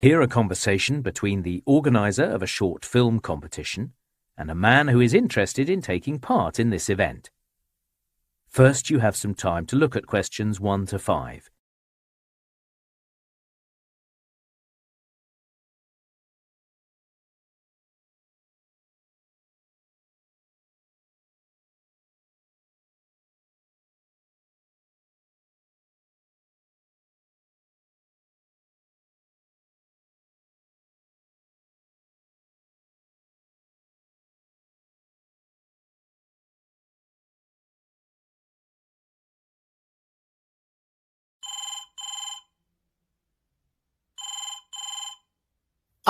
Hear a conversation between the organiser of a short film competition and a man who is interested in taking part in this event. First, you have some time to look at questions 1 to 5.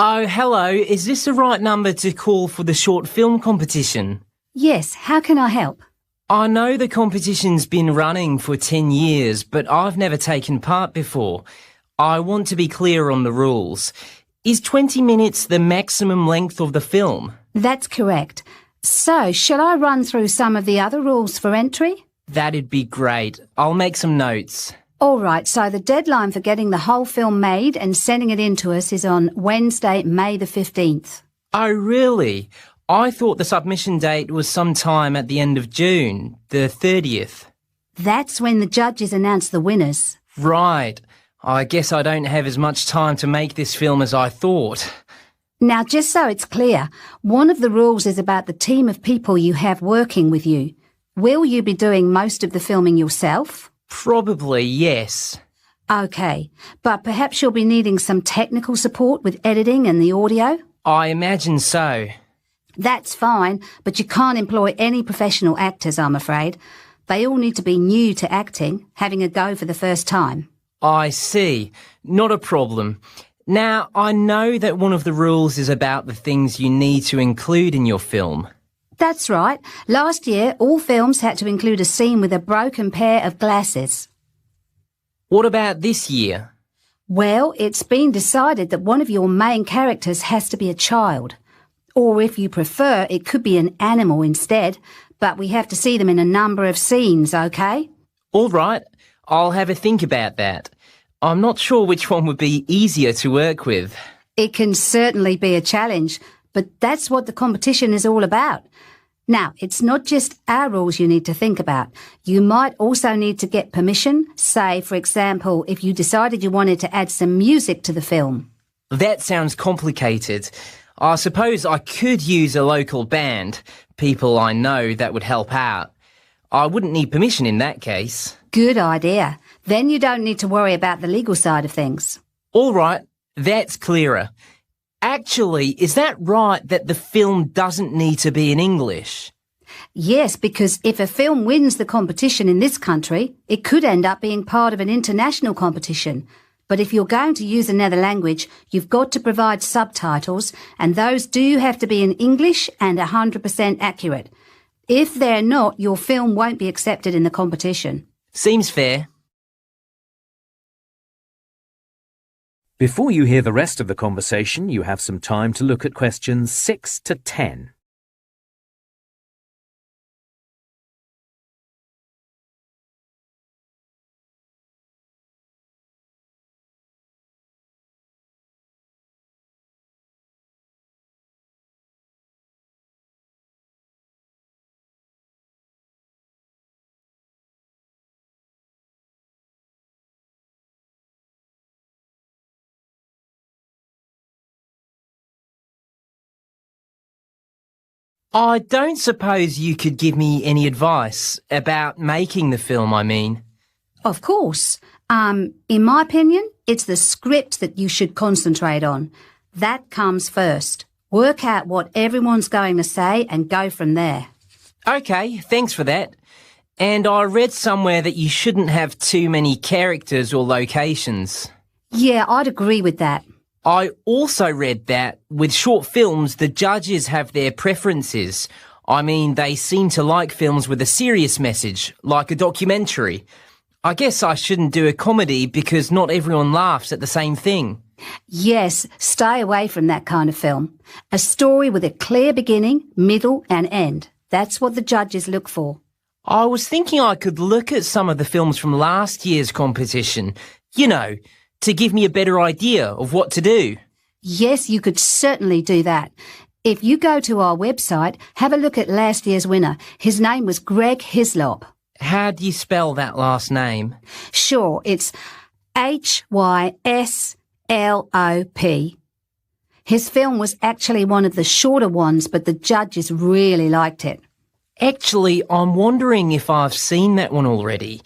Oh, hello. Is this the right number to call for the short film competition? Yes, how can I help? I know the competition's been running for 10 years, but I've never taken part before. I want to be clear on the rules. Is 20 minutes the maximum length of the film? That's correct. So, shall I run through some of the other rules for entry? That'd be great. I'll make some notes. All right, so the deadline for getting the whole film made and sending it in to us is on Wednesday, May the 15th. Oh, really? I thought the submission date was sometime at the end of June, the 30th. That's when the judges announce the winners. Right. I guess I don't have as much time to make this film as I thought. Now, just so it's clear, one of the rules is about the team of people you have working with you. Will you be doing most of the filming yourself? Probably, yes. OK, but perhaps you'll be needing some technical support with editing and the audio? I imagine so. That's fine, but you can't employ any professional actors, I'm afraid. They all need to be new to acting, having a go for the first time. I see. Not a problem. Now, I know that one of the rules is about the things you need to include in your film. That's right. Last year, all films had to include a scene with a broken pair of glasses. What about this year? Well, it's been decided that one of your main characters has to be a child. Or if you prefer, it could be an animal instead, but we have to see them in a number of scenes, OK? All right. I'll have a think about that. I'm not sure which one would be easier to work with. It can certainly be a challenge, but that's what the competition is all about. Now, it's not just our rules you need to think about. You might also need to get permission, say, for example, if you decided you wanted to add some music to the film. That sounds complicated. I suppose I could use a local band, people I know that would help out. I wouldn't need permission in that case. Good idea. Then you don't need to worry about the legal side of things. All right, that's clearer. Actually, is that right that the film doesn't need to be in English? Yes, because if a film wins the competition in this country, it could end up being part of an international competition. But if you're going to use another language, you've got to provide subtitles, and those do have to be in English and 100% accurate. If they're not, your film won't be accepted in the competition. Seems fair. Before you hear the rest of the conversation, you have some time to look at questions 6 to 10. I don't suppose you could give me any advice about making the film, I mean. Of course. In my opinion, it's the script that you should concentrate on. That comes first. Work out what everyone's going to say and go from there. OK, thanks for that. And I read somewhere that you shouldn't have too many characters or locations. Yeah, I'd agree with that. I also read that with short films, the judges have their preferences. I mean, they seem to like films with a serious message, like a documentary. I guess I shouldn't do a comedy because not everyone laughs at the same thing. Yes, stay away from that kind of film. A story with a clear beginning, middle and end. That's what the judges look for. I was thinking I could look at some of the films from last year's competition. You know, to give me a better idea of what to do? Yes, you could certainly do that. If you go to our website, have a look at last year's winner. His name was Greg Hislop. How do you spell that last name? Sure, it's Hyslop. His film was actually one of the shorter ones, but the judges really liked it. Actually, I'm wondering if I've seen that one already.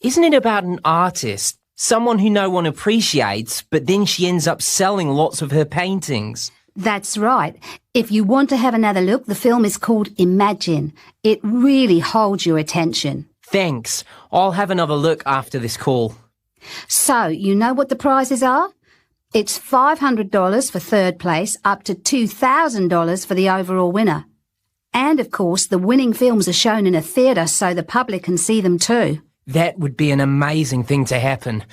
Isn't it about an artist, someone who no one appreciates, but then she ends up selling lots of her paintings? That's right. If you want to have another look, the film is called Imagine. It really holds your attention. Thanks. I'll have another look after this call. So, you know what the prizes are? It's $500 for third place, up to $2,000 for the overall winner. And, of course, the winning films are shown in a theatre so the public can see them too. That would be an amazing thing to happen.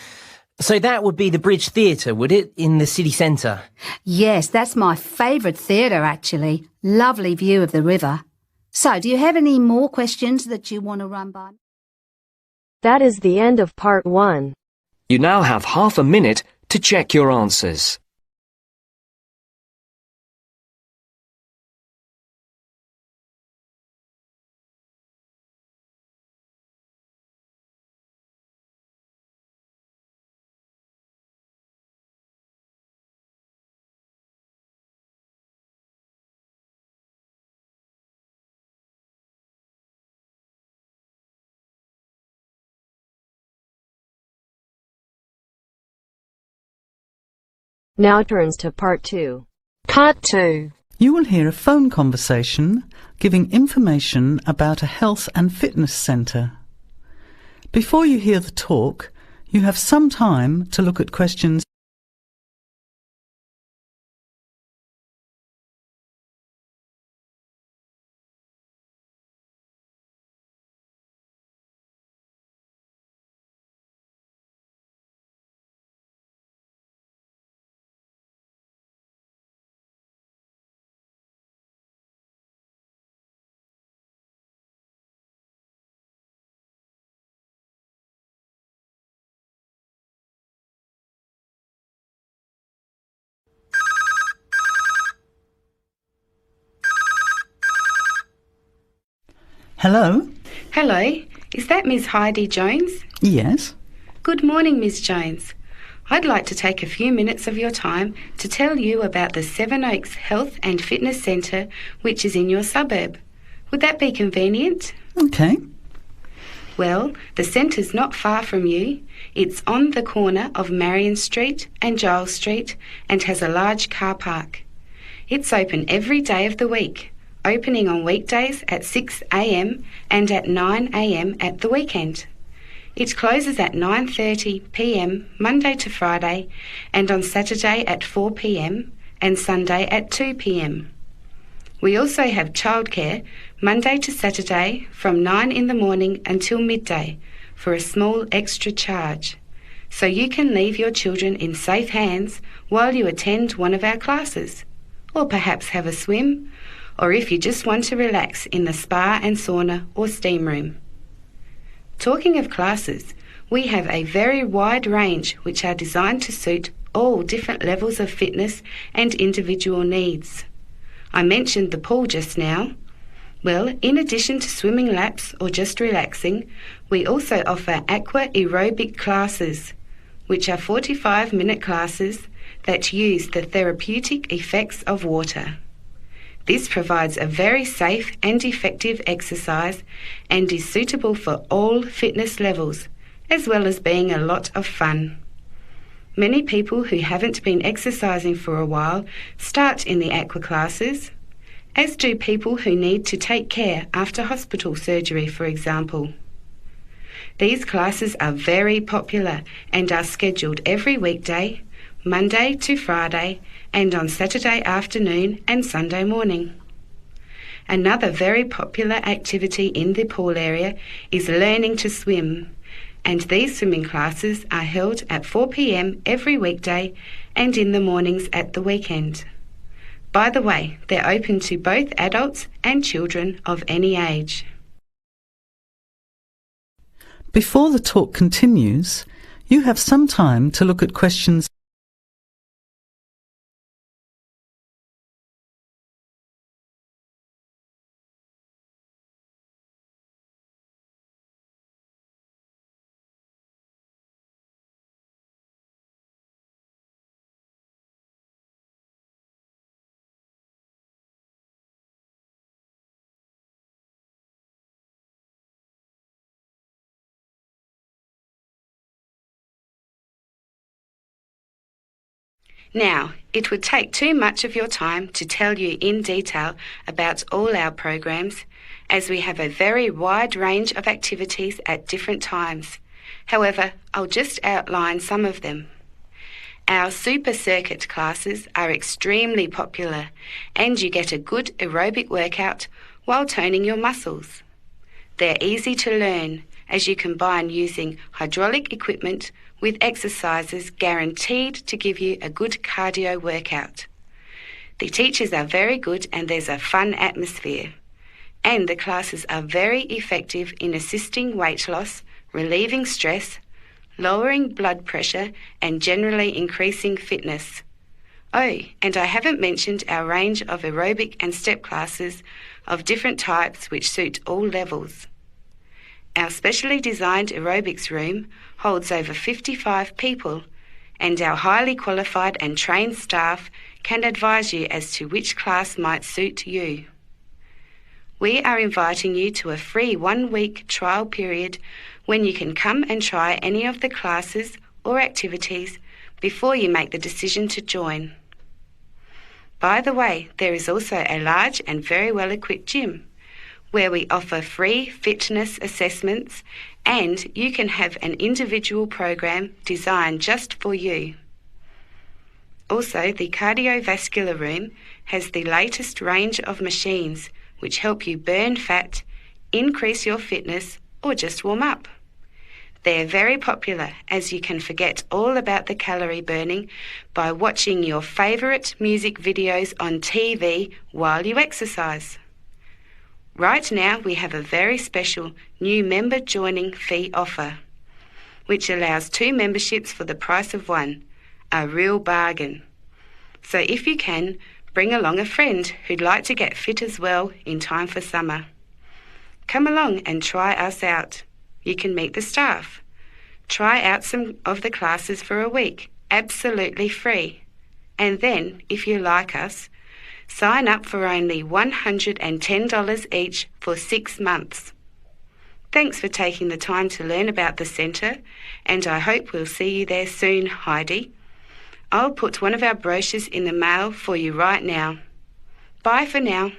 So that would be the Bridge Theatre, would it, in the city centre? Yes, that's my favourite theatre, actually. Lovely view of the river. So, do you have any more questions that you want to run by? That is the end of part 1. You now have half a minute to check your answers. Now turns to part 2. Part 2. You will hear a phone conversation giving information about a health and fitness centre. Before you hear the talk, you have some time to look at questions. Hello? Hello, is that Miss Heidi Jones? Yes? Good morning, Miss Jones. I'd like to take a few minutes of your time to tell you about the Seven Oaks Health and Fitness Centre, which is in your suburb. Would that be convenient? Okay. Well, the centre's not far from you. It's on the corner of Marion Street and Giles Street and has a large car park. It's open every day of the week, opening on weekdays at 6 a.m. and at 9 a.m. at the weekend. It closes at 9:30 p.m. Monday to Friday and on Saturday at 4 p.m. and Sunday at 2 p.m. We also have childcare Monday to Saturday from 9 in the morning until midday for a small extra charge, so you can leave your children in safe hands while you attend one of our classes, or perhaps have a swim, or if you just want to relax in the spa and sauna or steam room. Talking of classes, we have a very wide range which are designed to suit all different levels of fitness and individual needs. I mentioned the pool just now. Well, in addition to swimming laps or just relaxing, we also offer aqua aerobic classes, which are 45-minute classes that use the therapeutic effects of water. This provides a very safe and effective exercise and is suitable for all fitness levels, as well as being a lot of fun. Many people who haven't been exercising for a while start in the aqua classes, as do people who need to take care after hospital surgery, for example. These classes are very popular and are scheduled every weekday, Monday to Friday, and on Saturday afternoon and Sunday morning. Another very popular activity in the pool area is learning to swim, and these swimming classes are held at 4 p.m. every weekday and in the mornings at the weekend. By the way, they're open to both adults and children of any age. Before the talk continues, You have some time to look at questions Now, it would take too much of your time to tell you in detail about all our programs, as we have a very wide range of activities at different times. However, I'll just outline some of them. Our super circuit classes are extremely popular, and you get a good aerobic workout while toning your muscles. They're easy to learn, as you combine using hydraulic equipment with exercises guaranteed to give you a good cardio workout. The teachers are very good and there's a fun atmosphere. And the classes are very effective in assisting weight loss, relieving stress, lowering blood pressure and generally increasing fitness. Oh, and I haven't mentioned our range of aerobic and step classes of different types which suit all levels. Our specially designed aerobics room holds over 55 people, and our highly qualified and trained staff can advise you as to which class might suit you. We are inviting you to a free 1-week trial period when you can come and try any of the classes or activities before you make the decision to join. By the way, there is also a large and very well-equipped gym, where we offer free fitness assessments and you can have an individual program designed just for you. Also, the cardiovascular room has the latest range of machines which help you burn fat, increase your fitness, or just warm up. They're very popular, as you can forget all about the calorie burning by watching your favourite music videos on TV while you exercise. Right now, we have a very special new member joining fee offer, which allows 2 memberships for the price of 1, a real bargain. So if you can, bring along a friend who'd like to get fit as well in time for summer. Come along and try us out. You can meet the staff. Try out some of the classes for a week, absolutely free. And then, if you like us, sign up for only $110 each for 6 months. Thanks for taking the time to learn about the centre, and I hope we'll see you there soon, Heidi. I'll put one of our brochures in the mail for you right now. Bye for now.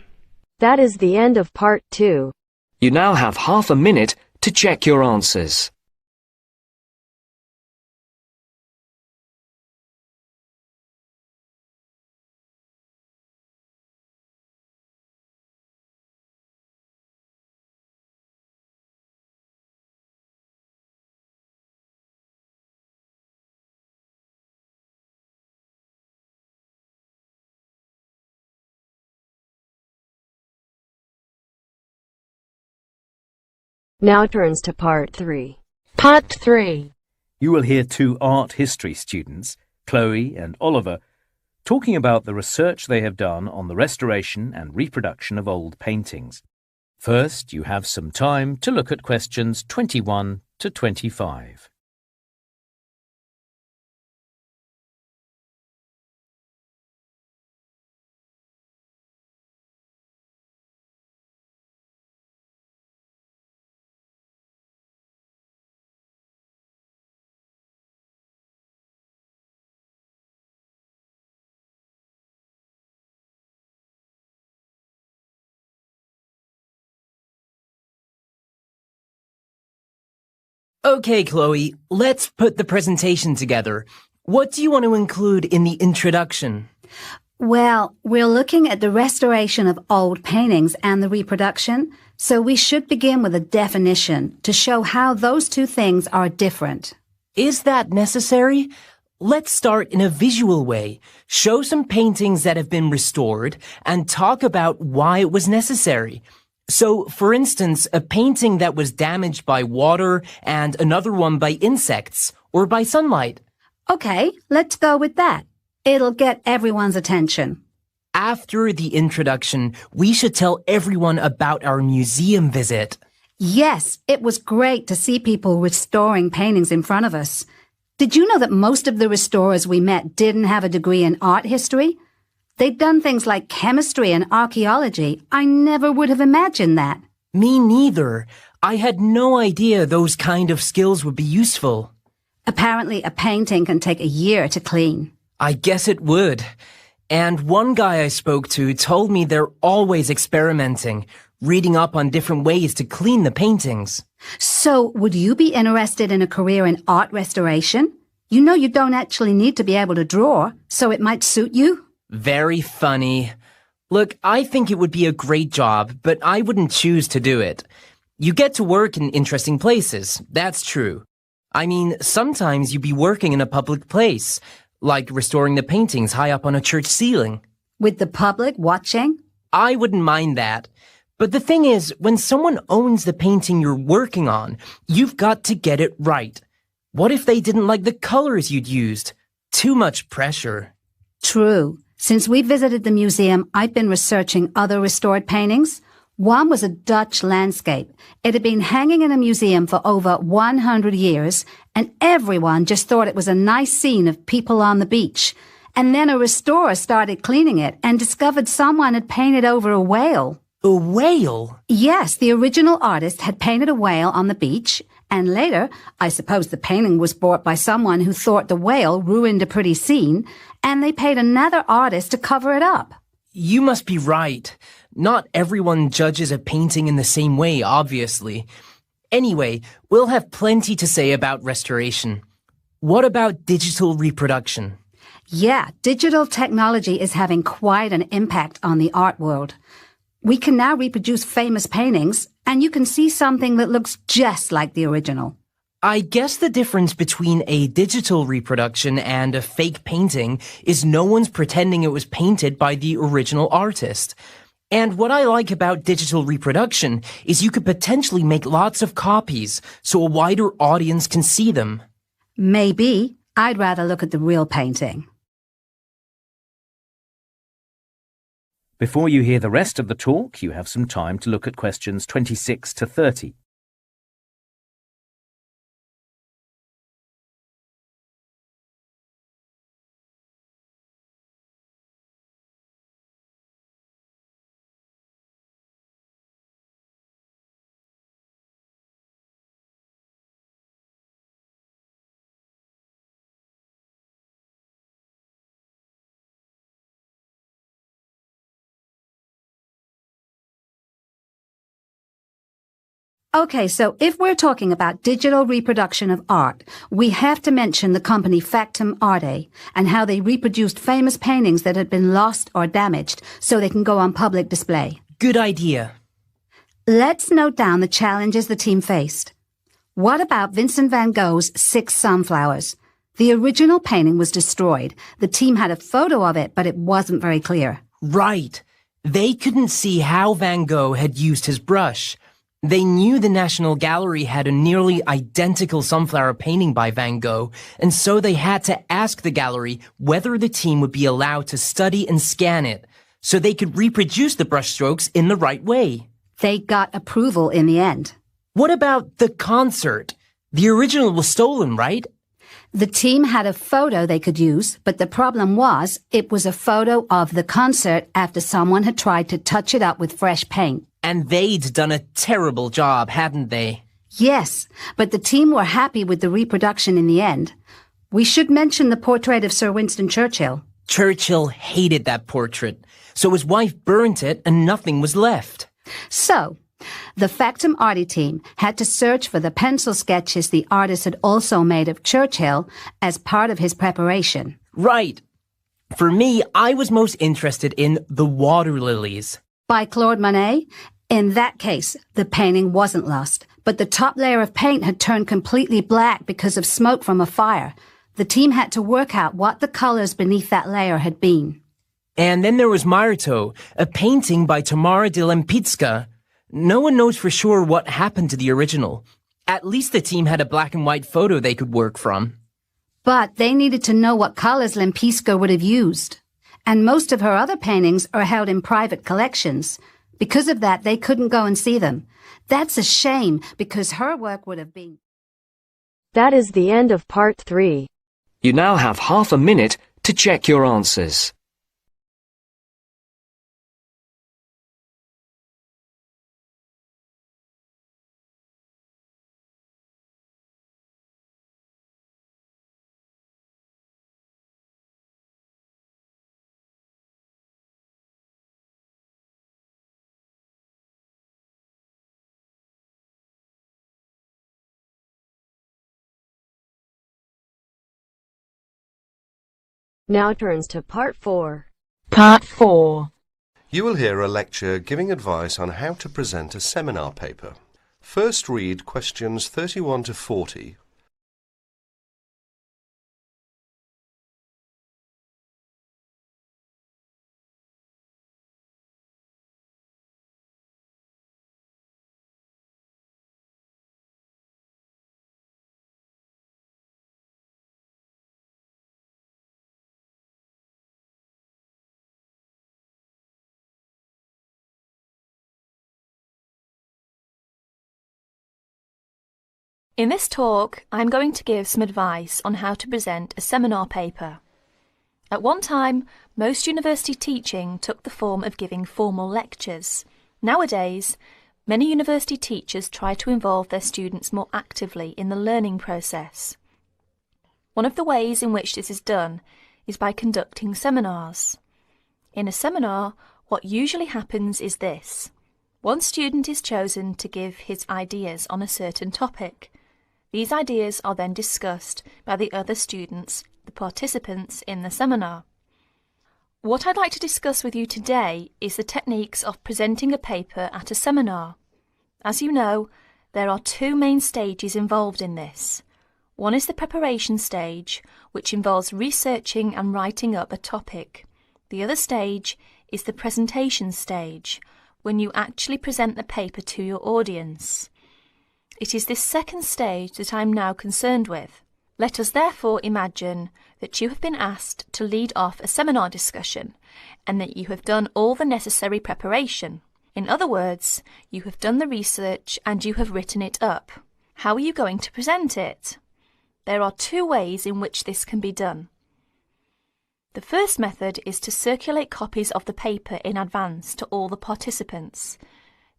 That is the end of part 2. You now have half a minute to check your answers. Now turns to part 3. Part 3. You will hear 2 art history students, Chloe and Oliver, talking about the research they have done on the restoration and reproduction of old paintings. First, you have some time to look at questions 21 to 25. Okay, Chloe, let's put the presentation together. What do you want to include in the introduction? Well, we're looking at the restoration of old paintings and the reproduction, so we should begin with a definition to show how those 2 things are different. Is that necessary? Let's start in a visual way, show some paintings that have been restored, and talk about why it was necessary. So, for instance, a painting that was damaged by water and another one by insects, or by sunlight. Okay, let's go with that. It'll get everyone's attention. After the introduction, we should tell everyone about our museum visit. Yes, it was great to see people restoring paintings in front of us. Did you know that most of the restorers we met didn't have a degree in art history? They'd done things like chemistry and archaeology. I never would have imagined that. Me neither. I had no idea those kind of skills would be useful. Apparently, a painting can take a year to clean. I guess it would. And one guy I spoke to told me they're always experimenting, reading up on different ways to clean the paintings. So, would you be interested in a career in art restoration? You know you don't actually need to be able to draw, so it might suit you. Very funny. Look, I think it would be a great job, but I wouldn't choose to do it. You get to work in interesting places, that's true. I mean, sometimes you'd be working in a public place, like restoring the paintings high up on a church ceiling. With the public watching? I wouldn't mind that. But the thing is, when someone owns the painting you're working on, you've got to get it right. What if they didn't like the colors you'd used? Too much pressure. True. Since we visited the museum, I've been researching other restored paintings. One was a Dutch landscape. It had been hanging in a museum for over 100 years, and everyone just thought it was a nice scene of people on the beach. And then a restorer started cleaning it and discovered someone had painted over a whale. A whale? Yes, the original artist had painted a whale on the beach, and later, I suppose the painting was bought by someone who thought the whale ruined a pretty scene, and they paid another artist to cover it up. You must be right. Not everyone judges a painting in the same way, obviously. Anyway, we'll have plenty to say about restoration. What about digital reproduction? Yeah, digital technology is having quite an impact on the art world. We can now reproduce famous paintings, and you can see something that looks just like the original. I guess the difference between a digital reproduction and a fake painting is no one's pretending it was painted by the original artist. And what I like about digital reproduction is you could potentially make lots of copies so a wider audience can see them. Maybe. I'd rather look at the real painting. Before you hear the rest of the talk, you have some time to look at questions 26 to 30. Okay, so if we're talking about digital reproduction of art, we have to mention the company Factum Arte and how they reproduced famous paintings that had been lost or damaged so they can go on public display. Good idea. Let's note down the challenges the team faced. What about Vincent van Gogh's 6 Sunflowers? The original painting was destroyed. The team had a photo of it, but it wasn't very clear. Right. They couldn't see how Van Gogh had used his brush. They knew the National Gallery had a nearly identical sunflower painting by Van Gogh, and so they had to ask the gallery whether the team would be allowed to study and scan it, so they could reproduce the brushstrokes in the right way. They got approval in the end. What about the concert? The original was stolen, right? The team had a photo they could use, but the problem was it was a photo of the concert after someone had tried to touch it up with fresh paint. And they'd done a terrible job, hadn't they? Yes, but the team were happy with the reproduction in the end. We should mention the portrait of Sir Winston Churchill. Churchill hated that portrait, so his wife burnt it and nothing was left. So, the Factum Arte team had to search for the pencil sketches the artist had also made of Churchill as part of his preparation. Right. For me, I was most interested in The Water Lilies. By Claude Monet? In that case, the painting wasn't lost, but the top layer of paint had turned completely black because of smoke from a fire. The team had to work out what the colors beneath that layer had been. And then there was Marto, a painting by Tamara de Lempicka. No one knows for sure what happened to the original. At least the team had a black and white photo they could work from. But they needed to know what colours Lempisca would have used. And most of her other paintings are held in private collections. Because of that, they couldn't go and see them. That's a shame, because her work would have been... That is the end of part 3. You now have half a minute to check your answers. Now turns to part 4. Part 4. You will hear a lecture giving advice on how to present a seminar paper. First read questions 31 to 40. In this talk, I'm going to give some advice on how to present a seminar paper. At one time, most university teaching took the form of giving formal lectures. Nowadays, many university teachers try to involve their students more actively in the learning process. One of the ways in which this is done is by conducting seminars. In a seminar, what usually happens is this. One student is chosen to give his ideas on a certain topic. These ideas are then discussed by the other students, the participants in the seminar. What I'd like to discuss with you today is the techniques of presenting a paper at a seminar. As you know, there are two main stages involved in this. One is the preparation stage, which involves researching and writing up a topic. The other stage is the presentation stage, when you actually present the paper to your audience. It is this second stage that I am now concerned with. Let us therefore imagine that you have been asked to lead off a seminar discussion and that you have done all the necessary preparation. In other words, you have done the research and you have written it up. How are you going to present it? There are two ways in which this can be done. The first method is to circulate copies of the paper in advance to all the participants.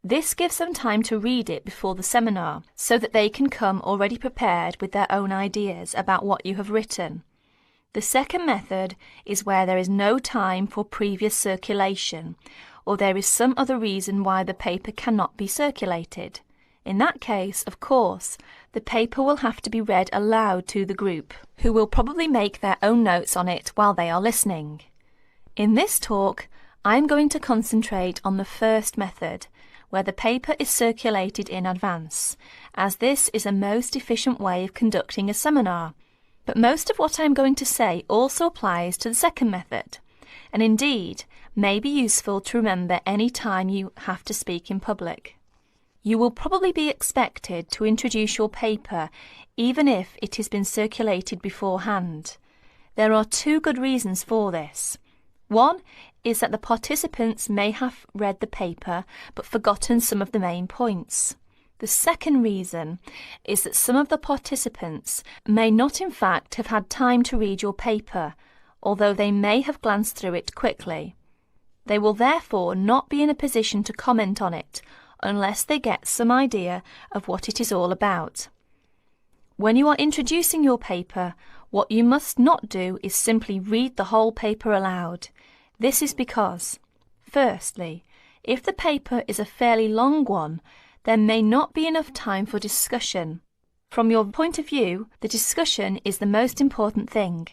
This gives them time to read it before the seminar, so that they can come already prepared with their own ideas about what you have written. The second method is where there is no time for previous circulation, or there is some other reason why the paper cannot be circulated. In that case, of course, the paper will have to be read aloud to the group, who will probably make their own notes on it while they are listening. In this talk, I am going to concentrate on the first method, where the paper is circulated in advance, as this is a most efficient way of conducting a seminar. But most of what I am going to say also applies to the second method, and indeed may be useful to remember any time you have to speak in public. You will probably be expected to introduce your paper even if it has been circulated beforehand. There are two good reasons for this. One is that the participants may have read the paper but forgotten some of the main points. The second reason is that some of the participants may not in fact have had time to read your paper, although they may have glanced through it quickly. They will therefore not be in a position to comment on it unless they get some idea of what it is all about. When you are introducing your paper, what you must not do is simply read the whole paper aloud. This is because, firstly, if the paper is a fairly long one, there may not be enough time for discussion. From your point of view, the discussion is the most important thing.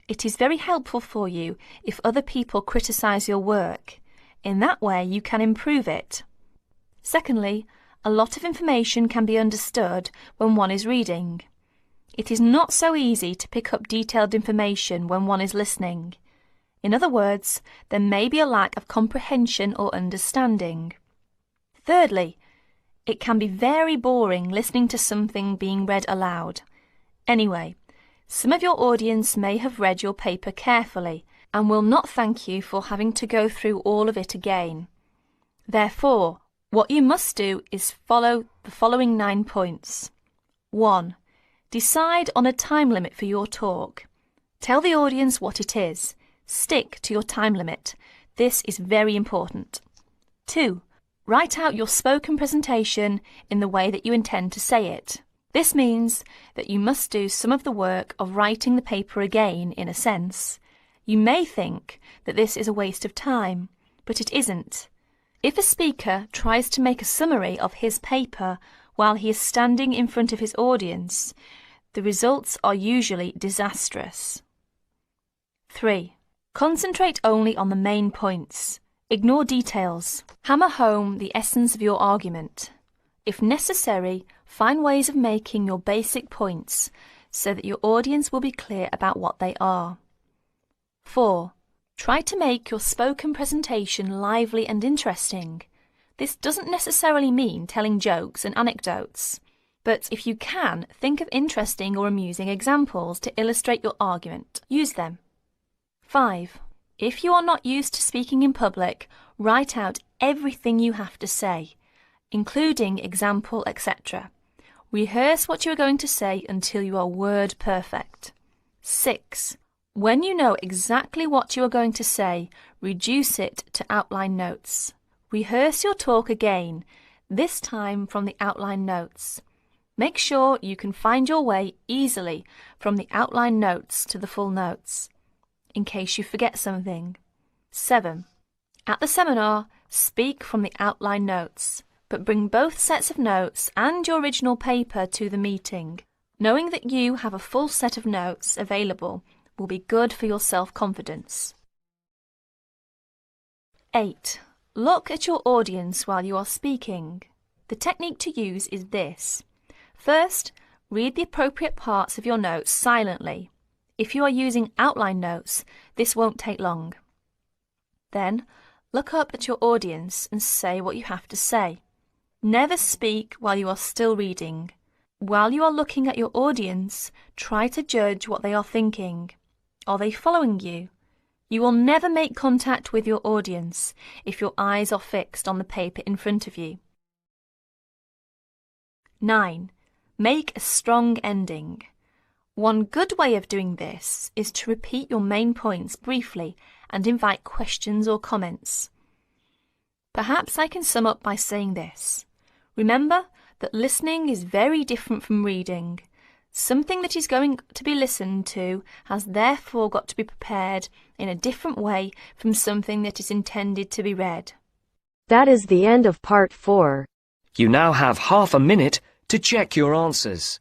It is very helpful for you if other people criticise your work. In that way, you can improve it. Secondly, a lot of information can be understood when one is reading. It is not so easy to pick up detailed information when one is listening. In other words, there may be a lack of comprehension or understanding. Thirdly, it can be very boring listening to something being read aloud. Anyway, Some of your audience may have read your paper carefully and will not thank you for having to go through all of it again. Therefore, what you must do is follow the following 9 points. 1. Decide on a time limit for your talk. Tell the audience what it is. Stick to your time limit. This is very important. 2. Write out your spoken presentation in the way that you intend to say it. This means that you must do some of the work of writing the paper again, in a sense. You may think that this is a waste of time, but it isn't. If a speaker tries to make a summary of his paper while he is standing in front of his audience, the results are usually disastrous. 3. Concentrate only on the main points. Ignore details. Hammer home the essence of your argument. If necessary, find ways of making your basic points so that your audience will be clear about what they are. 4. Try to make your spoken presentation lively and interesting. This doesn't necessarily mean telling jokes and anecdotes, but if you can, think of interesting or amusing examples to illustrate your argument. Use them. 5. If you are not used to speaking in public, write out everything you have to say, including example, etc. Rehearse what you are going to say until you are word perfect. 6. When you know exactly what you are going to say, reduce it to outline notes. Rehearse your talk again, this time from the outline notes. Make sure you can find your way easily from the outline notes to the full notes, in case you forget something. 7. At the seminar, speak from the outline notes, but bring both sets of notes and your original paper to the meeting. Knowing that you have a full set of notes available will be good for your self-confidence. 8. Look at your audience while you are speaking. The technique to use is this. First, read the appropriate parts of your notes silently. If you are using outline notes, this won't take long. Then, look up at your audience and say what you have to say. Never speak while you are still reading. While you are looking at your audience, try to judge what they are thinking. Are they following you? You will never make contact with your audience if your eyes are fixed on the paper in front of you. 9. Make a strong ending. One good way of doing this is to repeat your main points briefly and invite questions or comments. Perhaps I can sum up by saying this. Remember that listening is very different from reading. Something that is going to be listened to has therefore got to be prepared in a different way from something that is intended to be read. That is the end of part 4. You now have half a minute to check your answers.